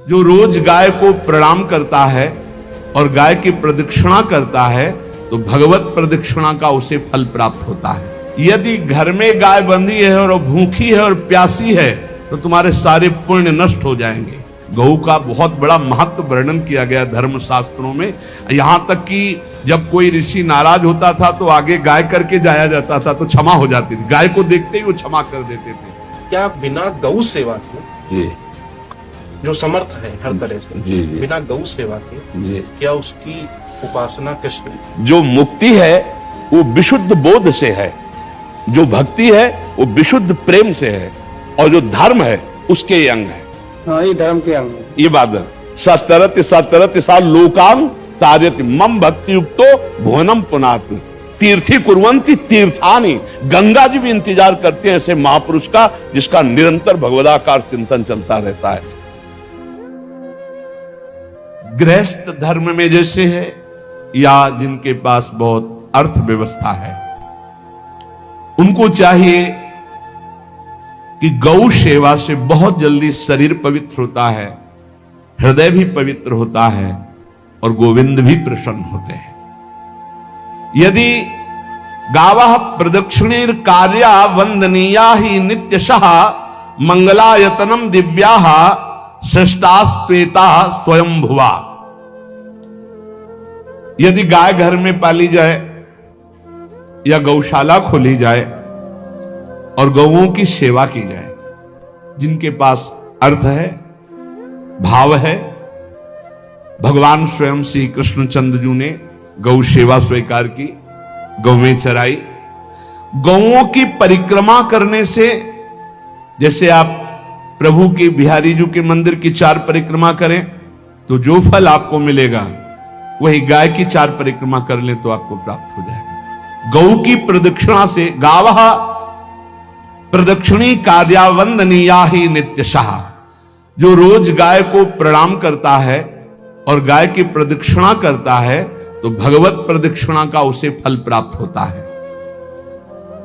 जो रोज गाय को प्रणाम करता है और गाय की प्रदक्षिणा करता है तो भगवत प्रदक्षिणा का उसे फल प्राप्त होता है। यदि घर में गाय बंधी है और भूखी है और प्यासी है तो तुम्हारे सारे पुण्य नष्ट हो जाएंगे। गौ का बहुत बड़ा महत्व वर्णन किया गया धर्म शास्त्रों में, यहां तक कि जब कोई ऋषि नाराज होता था तो आगे गाय करके जाया जाता था तो क्षमा हो जाती थी। गाय को देखते ही वो क्षमा कर देते थे। क्या बिना गौ सेवा के जी जो समर्थ है हर तरह से, जी जी बिना गौ सेवा के जी क्या उसकी उपासना कैसे? जो मुक्ति है वो विशुद्ध बोध से है, जो भक्ति है वो विशुद्ध प्रेम से है, और जो धर्म है उसके ये अंग है। हाँ, ये धर्म के अंग है। ये बात है। सतरति सा लोकाम तार्यति मम भक्ति युक्तो भुवनम पुनात तीर्थी कुर्वन्ति तीर्थानि। गंगा जी भी इंतजार करते हैं ऐसे महापुरुष का जिसका निरंतर भगवदाकार चिंतन चलता रहता है। गृहस्थ धर्म में जैसे है या जिनके पास बहुत अर्थव्यवस्था है, उनको चाहिए कि गौ सेवा से बहुत जल्दी शरीर पवित्र होता है, हृदय भी पवित्र होता है और गोविंद भी प्रसन्न होते हैं। यदि गावः प्रदक्षिणेर कार्या वंदनीया ही नित्यशः मंगलायतनम दिव्याः श्रेष्ठास्त्वेता स्वयंभुवा। यदि गाय घर में पाली जाए या गौशाला खोली जाए और गौओं की सेवा की जाए, जिनके पास अर्थ है, भाव है, भगवान स्वयं श्री कृष्णचंद्र जी ने गौ सेवा स्वीकार की, गौवें चराई। गौओं की परिक्रमा करने से, जैसे आप प्रभु की बिहारी जी के मंदिर की 4 परिक्रमा करें तो जो फल आपको मिलेगा वही गाय की 4 परिक्रमा कर ले तो आपको प्राप्त हो जाएगा। गौ की प्रदक्षिणा से, गावः प्रदक्षिणी कार्या वंदनीया ही नित्यशः, जो रोज गाय को प्रणाम करता है और गाय की प्रदक्षिणा करता है तो भगवत प्रदक्षिणा का उसे फल प्राप्त होता है।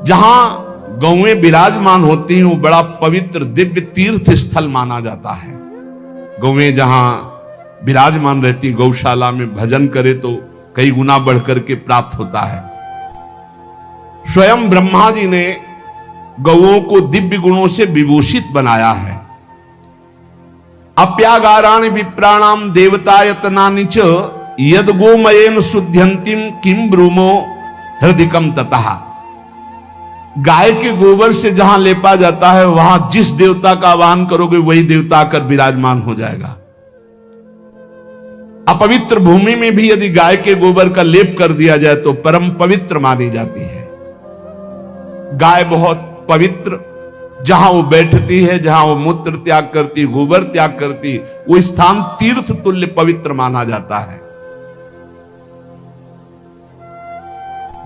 जहां गौएं विराजमान होती हैं वो बड़ा पवित्र दिव्य तीर्थ स्थल माना जाता है। गौएं जहां विराजमान रहती, गौशाला में भजन करे तो कई गुना बढ़कर के प्राप्त होता है। स्वयं ब्रह्मा जी ने गौओं को दिव्य गुणों से विभूषित बनाया है। अप्यागाराणि विप्राणाम देवतायतनानि च यद गोमयेन शुद्ध्यंतिम किम ब्रूमो हृदिकम ततः। गाय के गोबर से जहां लेपा जाता है वहां जिस देवता का आवाहन करोगे वही देवता आकर विराजमान हो जाएगा। अपवित्र भूमि में भी यदि गाय के गोबर का लेप कर दिया जाए तो परम पवित्र मानी जाती है। गाय बहुत पवित्र, जहां वो बैठती है, जहां वो मूत्र त्याग करती, गोबर त्याग करती, वो स्थान तीर्थ तुल्य पवित्र माना जाता है।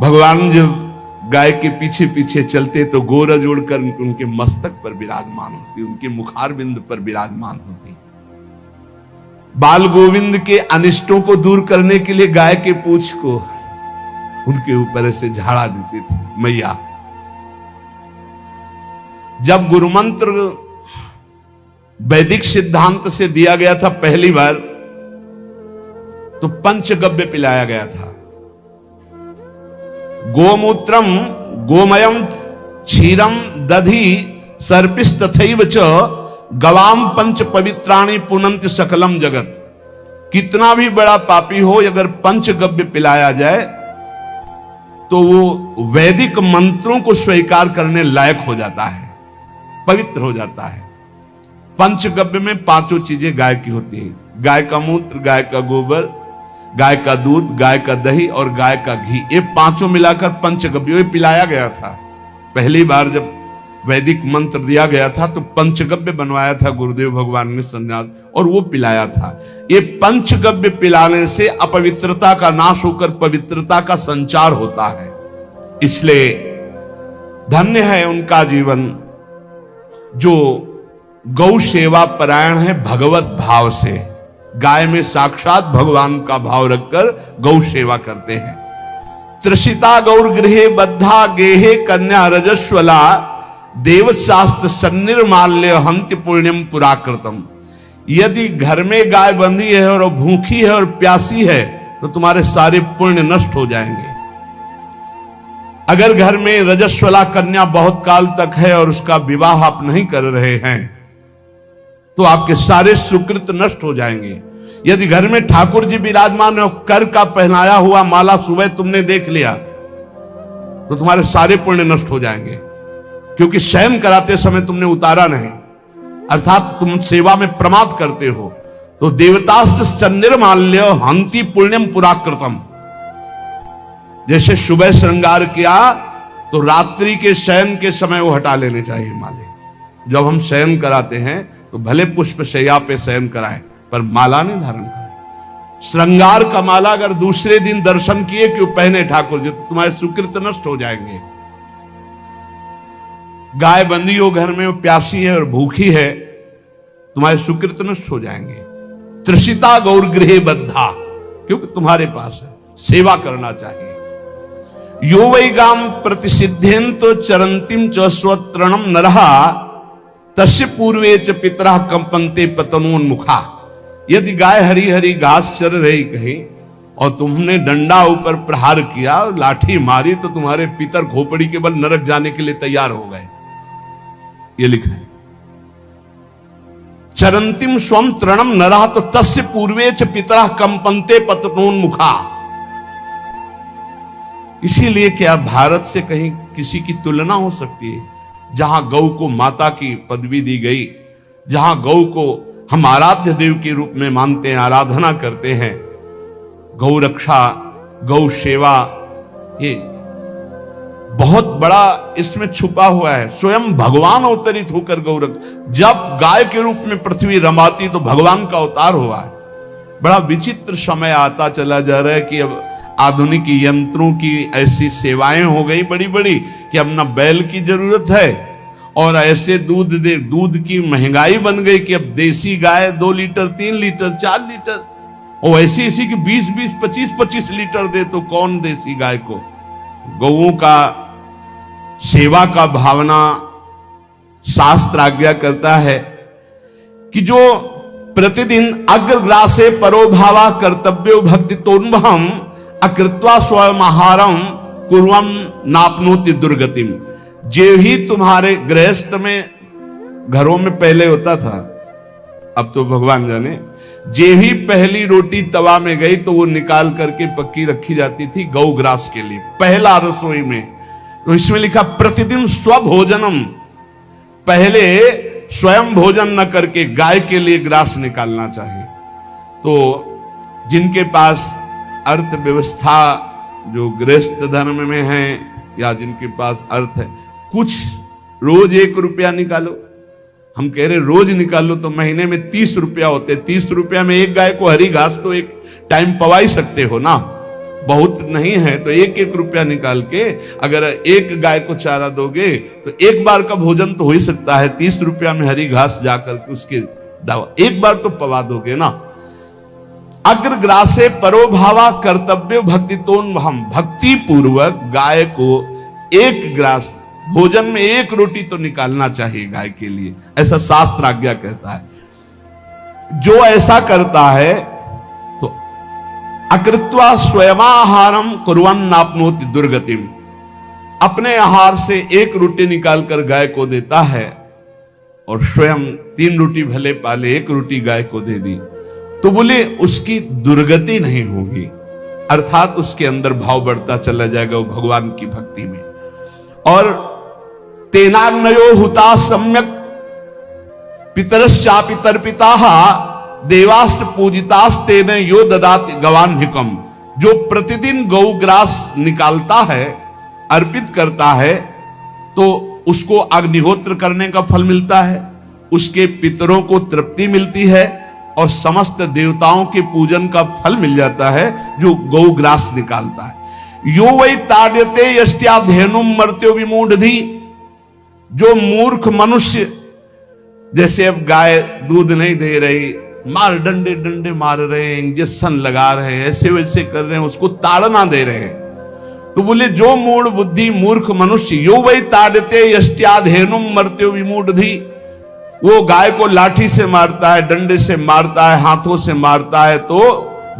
भगवान जब गाय के पीछे पीछे चलते तो गोरज उड़कर उनके मस्तक पर विराजमान होती, उनके मुखारबिंद पर विराजमान होती। बाल गोविंद के अनिष्टों को दूर करने के लिए गाय के पूंछ को उनके ऊपर से झाड़ा देती थी मैया। जब गुरु मंत्र वैदिक सिद्धांत से दिया गया था पहली बार तो पंचगव्य पिलाया गया था। गोमूत्रम गोमयम क्षीरम दधि सर्पिस्तथैव च गवाम पंच पवित्राणि पुनंत सकलम जगत। कितना भी बड़ा पापी हो अगर पंचगव्य पिलाया जाए तो वो वैदिक मंत्रों को स्वीकार करने लायक हो जाता है, पवित्र हो जाता है। पंचगव्य में 5 चीजें गाय की होती हैं। गाय का मूत्र, गाय का गोबर, गाय का दूध, गाय का दही और गाय का घी, ये 5 मिलाकर पंचगव्य पिलाया गया था। पहली बार जब वैदिक मंत्र दिया गया था तो पंचगव्य बनवाया था गुरुदेव भगवान ने संन्यास, और वो पिलाया था। ये पंचगव्य पिलाने से अपवित्रता का नाश होकर पवित्रता का संचार होता है। इसलिए धन्य है उनका जीवन जो गौ सेवा परायण है भगवत भाव से। गाय में साक्षात भगवान का भाव रखकर गौ सेवा करते हैं। त्रिषिता गौर गृहे बद्धा गेहे कन्या रजस्वला देवशास्त्र सन्निर्माल्य हंत्य पुण्यम पुराकृतम। यदि घर में गाय बंधी है और भूखी है और प्यासी है तो तुम्हारे सारे पुण्य नष्ट हो जाएंगे। अगर घर में रजस्वला कन्या बहुत काल तक है और उसका विवाह आप नहीं कर रहे हैं तो आपके सारे सुकृत नष्ट हो जाएंगे। यदि घर में ठाकुर जी विराजमान हो, कर का पहनाया हुआ माला सुबह तुमने देख लिया तो तुम्हारे सारे पुण्य नष्ट हो जाएंगे, क्योंकि शयन कराते समय तुमने उतारा नहीं, अर्थात तुम सेवा में प्रमाद करते हो। तो देवताश्च चंद्रमाल्य हंति पुण्यम पुराकृतम, जैसे सुबह श्रृंगार किया तो रात्रि के शयन के समय वो हटा लेने चाहिए माले। जब हम शयन कराते हैं तो भले पुष्प शैया पे शयन कराएं पर माला नहीं धारण करें। श्रृंगार का माला अगर दूसरे दिन दर्शन किए कि वो पहने ठाकुर जी तो तुम्हारे सुकृत नष्ट हो जाएंगे। गाय बंदी हो घर में, वो प्यासी है और भूखी है, तुम्हारे सुकृत नष्ट हो जाएंगे। त्रिषिता गौर गृहे बद्धा, क्योंकि तुम्हारे पास है, सेवा करना चाहिए। यो वै गाम प्रतिसिद्धेन तो चरंतिम च स्वतरणम नरहा तस्य पूर्वे च पितरा कंपन्ते पतनोन्मुखा। यदि गाय हरी हरी घास चर रही कहीं और तुमने डंडा ऊपर प्रहार किया, लाठी मारी, तो तुम्हारे पितर खोपड़ी के बल नरक जाने के लिए तैयार हो गए। ये लिखा है चरंतिम स्वम तृणम नरः तो तस्य पूर्वे च पितरा कंपन्ते पतनोन्मुखा। इसीलिए क्या भारत से कहीं किसी की तुलना हो सकती है जहां गौ को माता की पदवी दी गई, जहां गौ को हम आराध्य देव के रूप में मानते हैं, आराधना करते हैं। गौ रक्षा, गौ सेवा, ये बहुत बड़ा इसमें छुपा हुआ है। स्वयं भगवान अवतरित होकर गौ रक्षा, जब गाय के रूप में पृथ्वी रमाती तो भगवान का अवतार हुआ है। बड़ा विचित्र समय आता चला जा रहा है कि अब आधुनिक यंत्रों की ऐसी सेवाएं हो गई बड़ी बड़ी कि अब ना बैल की जरूरत है और ऐसे दूध की महंगाई बन गई कि अब देसी गाय 2 लीटर 3 लीटर 4 लीटर और ऐसी ऐसी कि 20-20 25-25 लीटर दे तो कौन देसी गाय को। गौओं का सेवा का भावना शास्त्र आज्ञा करता है कि जो प्रतिदिन अग्रग्रासे परोभावा कर्तव्यो भक्ति तोन्वहम अकृत्वा स्वयं आहारम कुर्वम नापनोति दुर्गतिम। जे ही तुम्हारे गृहस्थ में घरों में पहले होता था, अब तो भगवान जाने, जे ही पहली रोटी तवा में गई तो वो निकाल करके पक्की रखी जाती थी गौ ग्रास के लिए, पहला रसोई में। तो इसमें लिखा प्रतिदिन स्वभोजनम, पहले स्वयं भोजन न करके गाय के लिए ग्रास निकालना चाहिए। तो जिनके पास अर्थव्यवस्था जो गृहस्थ धर्म में है या जिनके पास अर्थ है, कुछ रोज 1 रुपया निकालो। हम कह रहे रोज निकालो तो महीने में 30 रुपया होते। 30 रुपया में एक गाय को हरी घास तो एक टाइम पवा ही सकते हो ना, बहुत नहीं है तो 1-1 रुपया निकाल के अगर एक गाय को चारा दोगे तो एक बार का भोजन तो हो ही सकता है। 30 रुपया में हरी घास जाकर के उसके दावा एक बार तो पवा दोगे ना। अग्रग्रासे परोभावा कर्तव्य भक्ति तोन्वहम, भक्ति पूर्वक गाय को 1 ग्रास भोजन में 1 रोटी तो निकालना चाहिए गाय के लिए, ऐसा शास्त्र आज्ञा कहता है। जो ऐसा करता है तो अकृत्वा स्वयमाहारम कुर्वन् नाप्नोति दुर्गतिम, अपने आहार से 1 रोटी निकालकर गाय को देता है और स्वयं 3 रोटी भले पाले 1 रोटी गाय को दे दी तो बोले उसकी दुर्गति नहीं होगी, अर्थात उसके अंदर भाव बढ़ता चला जाएगा वो भगवान की भक्ति में। और तेनाग्नयो हुता सम्यक पितरश्चापि तर्पिताः देवास्त पूजितास्तेन यो ददाति गवान्हिकम। जो प्रतिदिन गौग्रास निकालता है, अर्पित करता है, तो उसको अग्निहोत्र करने का फल मिलता है, उसके पितरों को तृप्ति मिलती है और समस्त देवताओं के पूजन का फल मिल जाता है जो गौग्रास निकालता है। यो वै ताड्यते यष्ट्याधेनुम मर्त्यो विमूढ़धि, जो मूर्ख मनुष्य, जैसे अब गाय दूध नहीं दे रही, मार डंडे डंडे मार रहे हैं, इंजेक्शन लगा रहे हैं, ऐसे वैसे कर रहे हैं, उसको ताड़ना दे रहे हैं, तो बोले जो मूढ़ बुद्धि मूर्ख मनुष्य, यो वै ताड्यते यष्ट्याधेनुम मर्त्यो विमूढ़धि, वो गाय को लाठी से मारता है, डंडे से मारता है, हाथों से मारता है, तो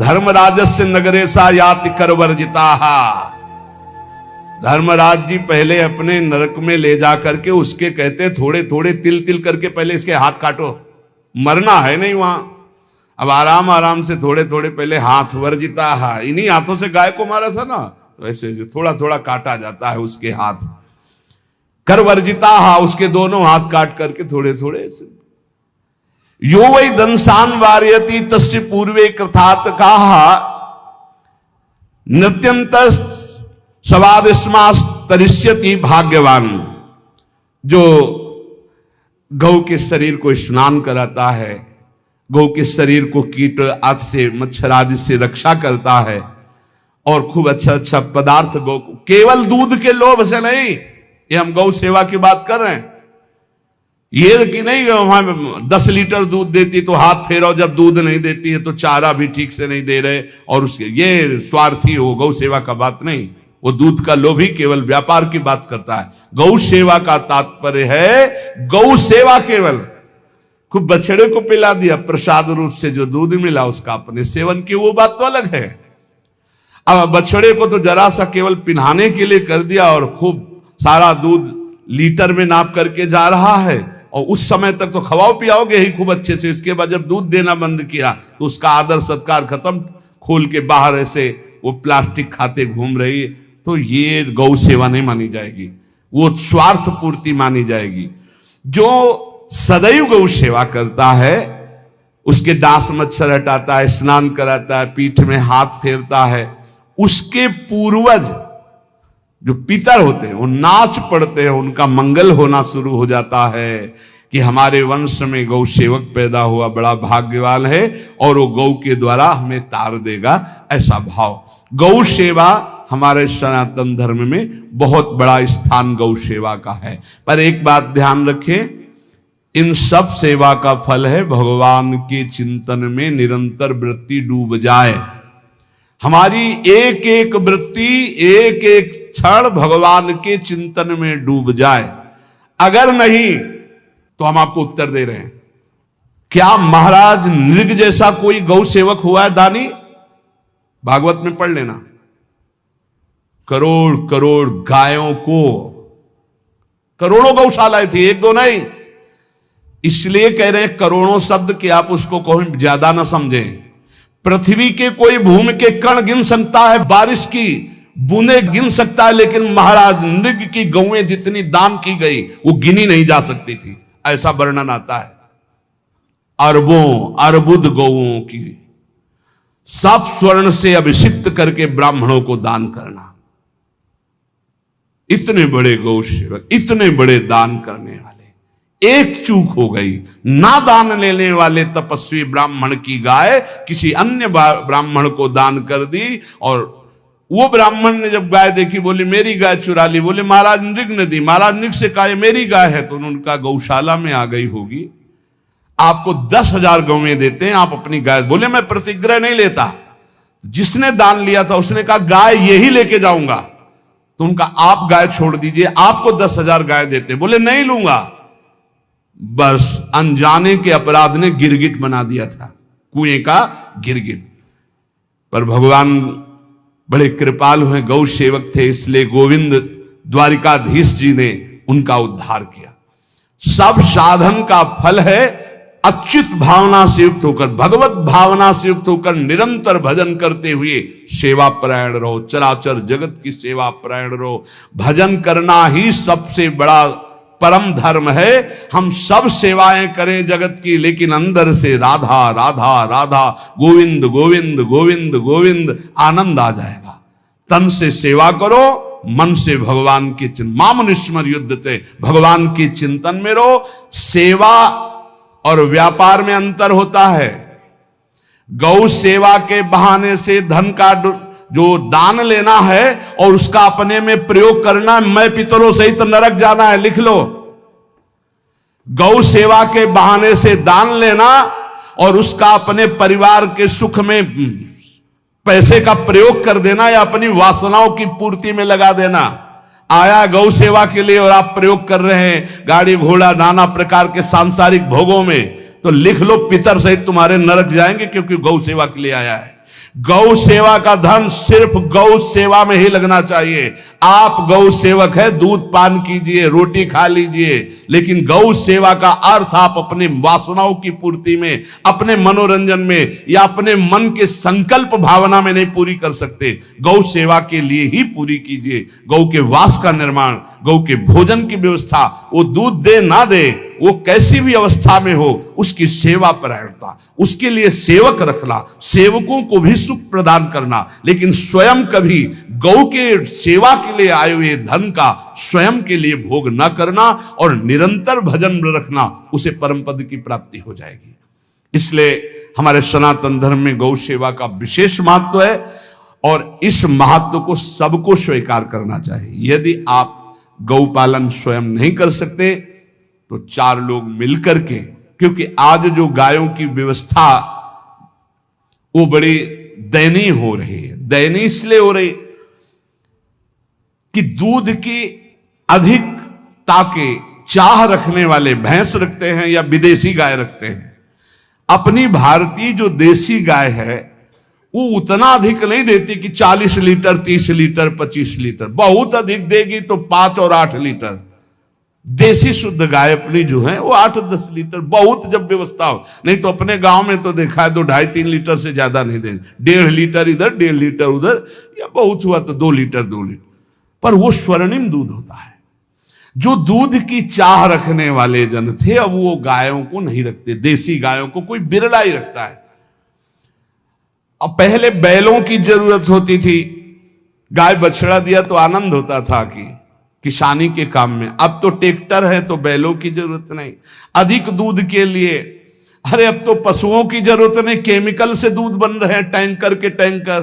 धर्मराजस्य नगरेशा याति करवर्जिता। धर्मराज जी पहले अपने नरक में ले जा करके उसके कहते थोड़े थोड़े तिल तिल करके पहले इसके हाथ काटो, मरना है नहीं वहां। अब आराम आराम से थोड़े थोड़े पहले हाथ वर्जिता, इन्हीं हाथों से गाय को मारा था ना, तो ऐसे थोड़ा थोड़ा काटा जाता है उसके हाथ। कर वर्जिता, उसके दोनों हाथ काट करके थोड़े थोड़े। यो वै दंसान वार्यति तस्य पूर्वे कृतात् काहा नृत्यंत सवादिस्मास तरिष्यति भाग्यवान। जो गौ के शरीर को स्नान कराता है, गौ के शरीर को कीट आदि से मच्छर आदि से रक्षा करता है, और खूब अच्छा अच्छा पदार्थ गौ को, केवल दूध के लोभ से नहीं, ये हम गौ सेवा की बात कर रहे हैं। ये कि नहीं वहां 10 लीटर दूध देती तो हाथ फेरो, जब दूध नहीं देती है तो चारा भी ठीक से नहीं दे रहे, और उसके ये स्वार्थी हो, गौ सेवा का बात नहीं। वो दूध का लोभी केवल व्यापार की बात करता है। गौ सेवा का तात्पर्य है गौ सेवा केवल। खूब बछड़े को पिला दिया प्रसाद रूप से, जो दूध मिला उसका अपने सेवन की, वो बात तो अलग है। अब बछड़े को तो जरा सा केवल पिन्हाने के लिए कर दिया, और खूब सारा दूध लीटर में नाप करके जा रहा है, और उस समय तक तो खवाओ पियाओगे ही खूब अच्छे से। इसके बाद जब दूध देना बंद किया तो उसका आदर सत्कार खत्म, खोल के बाहर ऐसे वो प्लास्टिक खाते घूम रही है, तो ये गौ सेवा नहीं मानी जाएगी, वो स्वार्थ पूर्ति मानी जाएगी। जो सदैव गौ सेवा करता है, उसके डांस मच्छर हटाता है, स्नान कराता है, पीठ में हाथ फेरता है, उसके पूर्वज जो पितर होते हैं वो नाच पड़ते हैं, उनका मंगल होना शुरू हो जाता है कि हमारे वंश में गौ सेवक पैदा हुआ, बड़ा भाग्यवान है, और वो गौ के द्वारा हमें तार देगा, ऐसा भाव। गौ सेवा हमारे सनातन धर्म में बहुत बड़ा स्थान गौ सेवा का है। पर एक बात ध्यान रखें, इन सब सेवा का फल है भगवान के चिंतन में निरंतर वृत्ति डूब जाए। हमारी एक एक वृत्ति, एक एक क्षण भगवान के चिंतन में डूब जाए। अगर नहीं तो हम आपको उत्तर दे रहे हैं, क्या महाराज नृग जैसा कोई गौ सेवक हुआ है दानी? भागवत में पढ़ लेना। करोड़ करोड़ गायों को, करोड़ों गौशालाएं थी, एक दो नहीं। इसलिए कह रहे हैं करोड़ों शब्द कि आप उसको कोई ज्यादा ना समझें। पृथ्वी के कोई भूमि के कण गिन सकता है, बारिश की बूंदे गिन सकता है, लेकिन महाराज नृग की गौएं जितनी दान की गई वो गिनी नहीं जा सकती थी, ऐसा वर्णन आता है। अरबों अर्बुद गौओं की सब स्वर्ण से अभिषिक्त करके ब्राह्मणों को दान करना। इतने बड़े गौ सेवक, इतने बड़े दान करने वाले, एक चूक हो गई, ना दान लेने वाले तपस्वी ब्राह्मण की गाय किसी अन्य ब्राह्मण को दान कर दी, और वो ब्राह्मण ने जब गाय देखी बोली मेरी गाय चुरा ली। बोले महाराज नृग ने दी। महाराज नृग से कहा मेरी गाय है, तो उनका गौशाला में आ गई होगी, आपको 10,000 गौएं देते हैं, आप अपनी गाय। बोले मैं प्रतिग्रह नहीं लेता। जिसने दान लिया था उसने कहा गाय यही लेके जाऊंगा, तो उनका आप गाय छोड़ दीजिए, आपको 10,000 गाय देते। बोले नहीं लूंगा। बस अनजाने के अपराध ने गिरगिट बना दिया था, कुएं का गिरगिट। पर भगवान बड़े कृपालु हैं, गौ सेवक थे, इसलिए गोविंद द्वारिकाधीश जी ने उनका उद्धार किया। सब साधन का फल है अच्युत भावना से युक्त होकर, भगवत भावना से युक्त होकर निरंतर भजन करते हुए सेवा परायण रहो, चराचर जगत की सेवा परायण रहो। भजन करना ही सबसे बड़ा परम धर्म है। हम सब सेवाएं करें जगत की, लेकिन अंदर से राधा राधा राधा, गोविंद गोविंद गोविंद गोविंद, आनंद आ जाएगा। तन से सेवा करो, मन से भगवान के चिंतन, मामनुष्मर युद्ध से भगवान के चिंतन में रहो। सेवा और व्यापार में अंतर होता है। गौ सेवा के बहाने से धन का जो दान लेना है और उसका अपने में प्रयोग करना, मैं पितरों सहित नरक जाना है, लिख लो। गौ सेवा के बहाने से दान लेना और उसका अपने परिवार के सुख में पैसे का प्रयोग कर देना या अपनी वासनाओं की पूर्ति में लगा देना, आया गौ सेवा के लिए और आप प्रयोग कर रहे हैं गाड़ी घोड़ा नाना प्रकार के सांसारिक भोगों में, तो लिख लो पितर सहित तुम्हारे नरक जाएंगे, क्योंकि गौ सेवा के लिए आया है। गौ सेवा का धन सिर्फ गौ सेवा में ही लगना चाहिए। आप गौ सेवक है, दूध पान कीजिए, रोटी खा लीजिए, लेकिन गौ सेवा का अर्थ आप अपने वासनाओं की पूर्ति में, अपने मनोरंजन में या अपने मन के संकल्प भावना में नहीं पूरी कर सकते। गौ सेवा के लिए ही पूरी कीजिए। गौ के वास का निर्माण, गौ के भोजन की व्यवस्था, वो दूध दे ना दे, वो कैसी भी अवस्था में हो, उसकी सेवा परायणता, उसके लिए सेवक रखना, सेवकों को भी सुख प्रदान करना, लेकिन स्वयं कभी गौ के सेवा के लिए आए हुए धन का स्वयं के लिए भोग न करना और निरंतर भजन रखना, उसे परम पद की प्राप्ति हो जाएगी। इसलिए हमारे सनातन धर्म में गौ सेवा का विशेष महत्व है और इस महत्व को सबको स्वीकार करना चाहिए। यदि आप गौपालन स्वयं नहीं कर सकते तो 4 लोग मिलकर के, क्योंकि आज जो गायों की व्यवस्था वो बड़ी दयनीय हो रही है। दयनीय इसलिए हो रही कि दूध की अधिकता के चाह रखने वाले भैंस रखते हैं या विदेशी गाय रखते हैं। अपनी भारतीय जो देसी गाय है वो उतना अधिक नहीं देती कि 40 लीटर 30 लीटर 25 लीटर, बहुत अधिक देगी तो 5 और 8 लीटर। देसी शुद्ध गाय अपनी जो है वो 8-10 लीटर, बहुत जब व्यवस्था हो। नहीं तो अपने गांव में तो देखा है 2-2.5-3 लीटर से ज्यादा नहीं देंगे। 1.5 लीटर इधर 1.5 लीटर उधर, या बहुत हुआ तो 2 लीटर 2 लीटर, पर वो स्वर्णिम दूध होता है। जो दूध की चाह रखने वाले जन थे अब वो गायों को नहीं रखते, देसी गायों को कोई बिरला ही रखता है। अब पहले बैलों की जरूरत होती थी, गाय बछड़ा दिया तो आनंद होता था कि किसानी के काम में। अब तो ट्रैक्टर है तो बैलों की जरूरत नहीं। अधिक दूध के लिए अरे अब तो पशुओं की जरूरत नहीं, केमिकल से दूध बन रहे हैं, टैंकर के टैंकर।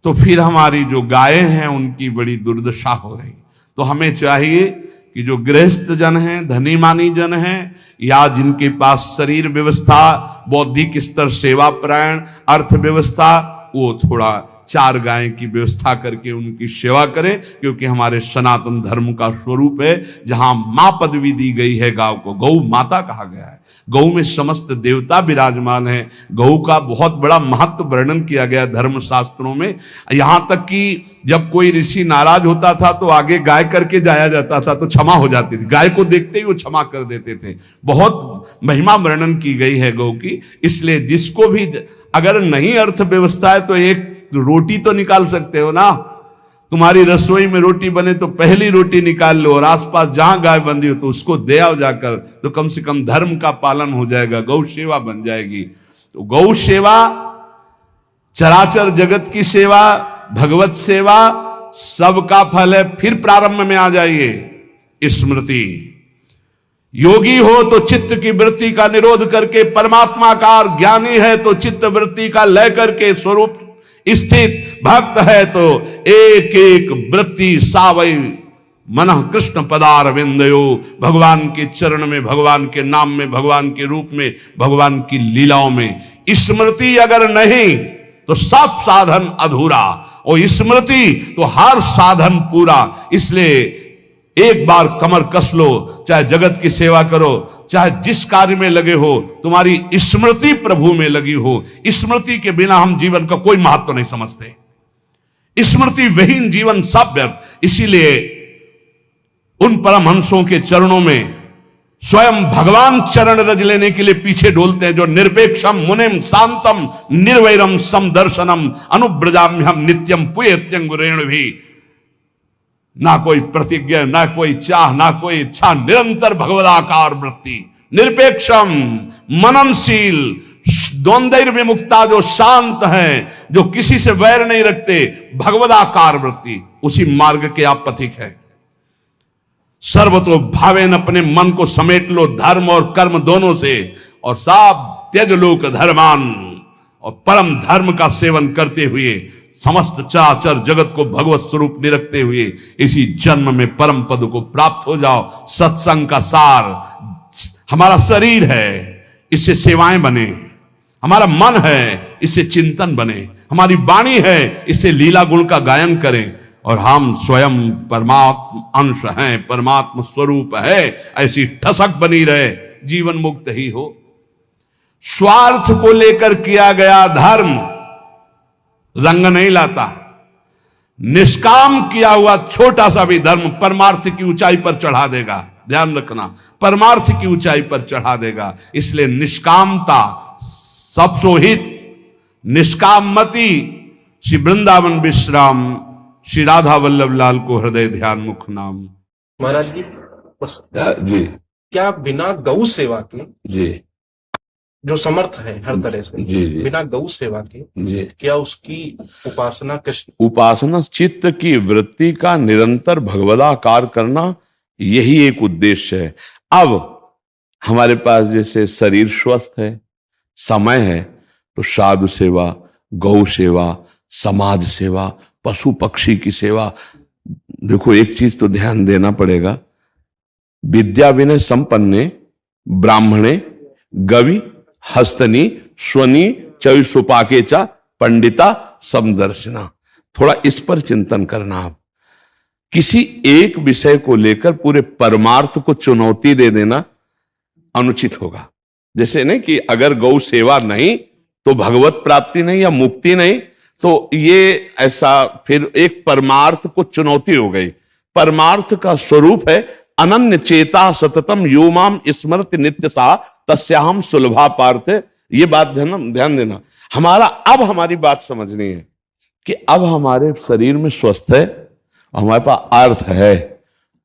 तो फिर हमारी जो गायें हैं उनकी बड़ी दुर्दशा हो रही। तो हमें चाहिए कि जो गृहस्थ जन हैं, धनी मानी जन हैं, या जिनके पास शरीर व्यवस्था, बौद्धिक स्तर सेवा परायण, अर्थव्यवस्था, वो थोड़ा 4 गाय की व्यवस्था करके उनकी सेवा करें, क्योंकि हमारे सनातन धर्म का स्वरूप है। जहां मां पदवी दी गई है गांव को, गौ माता कहा गया है। गौ में समस्त देवता विराजमान है। गौ का बहुत बड़ा महत्व वर्णन किया गया धर्म शास्त्रों में। यहां तक कि जब कोई ऋषि नाराज होता था तो आगे गाय करके जाया जाता था तो क्षमा हो जाती थी। गाय को देखते ही वो क्षमा कर देते थे। बहुत महिमा वर्णन की गई है गौ की। इसलिए जिसको भी अगर नहीं अर्थव्यवस्था है तो एक रोटी तो निकाल सकते हो ना। तुम्हारी रसोई में रोटी बने तो पहली रोटी निकाल लो और आसपास जहां गाय बंधी हो तो उसको दे आओ जाकर, तो कम से कम धर्म का पालन हो जाएगा, गौ सेवा बन जाएगी। तो गौ सेवा, चराचर जगत की सेवा, भगवत सेवा, सबका फल है। फिर प्रारंभ में आ जाइए स्मृति। योगी हो तो चित्त की वृत्ति का निरोध करके परमात्माकार, ज्ञानी है तो चित्त वृत्ति का लय करके स्वरूप स्थित, भक्त है तो एक एक वृत्ति सावई मनः कृष्ण पदार विंदयो। भगवान के चरण में, भगवान के नाम में, भगवान के रूप में, भगवान की लीलाओं में। स्मृति अगर नहीं तो सब साधन अधूरा, और स्मृति तो हर साधन पूरा। इसलिए एक बार कमर कस लो, चाहे जगत की सेवा करो, चाहे जिस कार्य में लगे हो, तुम्हारी स्मृति प्रभु में लगी हो। स्मृति के बिना हम जीवन का कोई महत्व नहीं समझते। स्मृति विहीन जीवन सब व्यर्थ। इसीलिए उन परमहंसों के चरणों में स्वयं भगवान चरण रज लेने के लिए पीछे डोलते हैं, जो निरपेक्षम मुनिम शांतम निर्वैरम समदर्शनम अनुब्रजाम्यहम नित्यम पुयत्यंगुरेण भी। ना कोई प्रतिज्ञा, ना कोई चाह, ना कोई इच्छा, निरंतर भगवदाकार वृत्ति, निरपेक्षम मननशील, द्वंद्व विमुक्ता, जो शांत हैं, जो किसी से वैर नहीं रखते, भगवदाकार वृत्ति, उसी मार्ग के आप पथिक है। सर्वतो भावेन अपने मन को समेट लो धर्म और कर्म दोनों से, और साब त्यज लोक धर्मान, और परम धर्म का सेवन करते हुए समस्त चराचर जगत को भगवत स्वरूप निरखते हुए इसी जन्म में परम पद को प्राप्त हो जाओ। सत्संग का सार हमारा शरीर है, इससे सेवाएं बने। हमारा मन है, इससे चिंतन बने। हमारी वाणी है, इससे लीला गुण का गायन करें। और हम स्वयं परमात्म अंश हैं, परमात्म स्वरूप है, ऐसी ठसक बनी रहे, जीवन मुक्त ही हो। स्वार्थ को लेकर किया गया धर्म रंग नहीं लाता। निष्काम किया हुआ छोटा सा भी धर्म परमार्थ की ऊंचाई पर चढ़ा देगा। ध्यान रखना, परमार्थ की ऊंचाई पर चढ़ा देगा। इसलिए निष्कामता सब सोहित, निष्कामति। श्री वृंदावन विश्राम श्री राधा वल्लभ लाल को हृदय ध्यान मुख नाम। महाराज जी बस जी क्या बिना गौ सेवा के, जी जो समर्थ है हर तरह से, जी जी बिना गौ सेवा के जी क्या उसकी उपासना कृष्ण? उपासना चित्त की वृत्ति का निरंतर भगवदाकार करना, यही एक उद्देश्य है। अब हमारे पास जैसे शरीर स्वस्थ है, समय है, तो साधु सेवा, गौ सेवा, समाज सेवा, पशु पक्षी की सेवा। देखो एक चीज तो ध्यान देना पड़ेगा, विद्या विनय संपन्ने ब्राह्मणे गवि हस्तनी स्वनी चविसुपाके चा पंडिता समदर्शना। थोड़ा इस पर चिंतन करना। आप किसी एक विषय को लेकर पूरे परमार्थ को चुनौती दे देना अनुचित होगा। जैसे नहीं कि अगर गौ सेवा नहीं तो भगवत प्राप्ति नहीं या मुक्ति नहीं, तो ये ऐसा फिर एक परमार्थ को चुनौती हो गई। परमार्थ का स्वरूप है अनन्य चेता सततम यो माम स्मृति नित्य सा तस्याहम सुलभा पार्थ। ये बात ध्यान देना। हमारी बात समझनी है कि अब हमारे शरीर में स्वस्थ है, हमारे पास अर्थ है।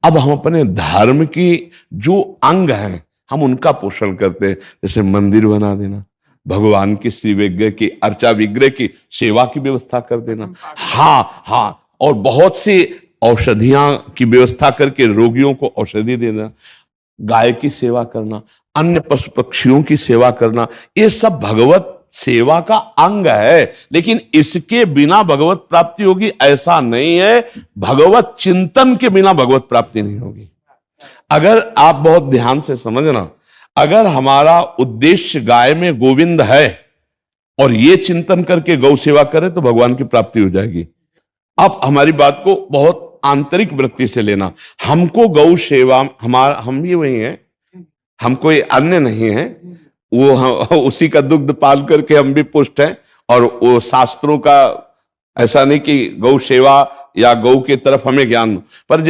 अब हम अपने धर्म की जो अंग हैं हम उनका पोषण करते हैं। जैसे मंदिर बना देना, भगवान की श्री विग्रह की, अर्चा विग्रह की सेवा की व्यवस्था कर देना। हाँ, और बहुत सी औषधियां की व्यवस्था करके रोगियों को औषधि देना, गाय की सेवा करना, अन्य पशु पक्षियों की सेवा करना, ये सब भगवत सेवा का अंग है। लेकिन इसके बिना भगवत प्राप्ति होगी ऐसा नहीं है। भगवत चिंतन के बिना भगवत प्राप्ति नहीं होगी। अगर आप बहुत ध्यान से समझना, अगर हमारा उद्देश्य गाय में गोविंद है और ये चिंतन करके गौ सेवा करें तो भगवान की प्राप्ति हो जाएगी। आप हमारी बात को बहुत आंतरिक वृत्ति से लेना। हमको गौ सेवा, हम भी वही हैं, हम कोई अन्य नहीं है। वो उसी का दुग्ध पाल करके हम भी पुष्ट हैं। और वो शास्त्रों का ऐसा नहीं कि गौ सेवा या गौ की तरफ हमें ज्ञान, पर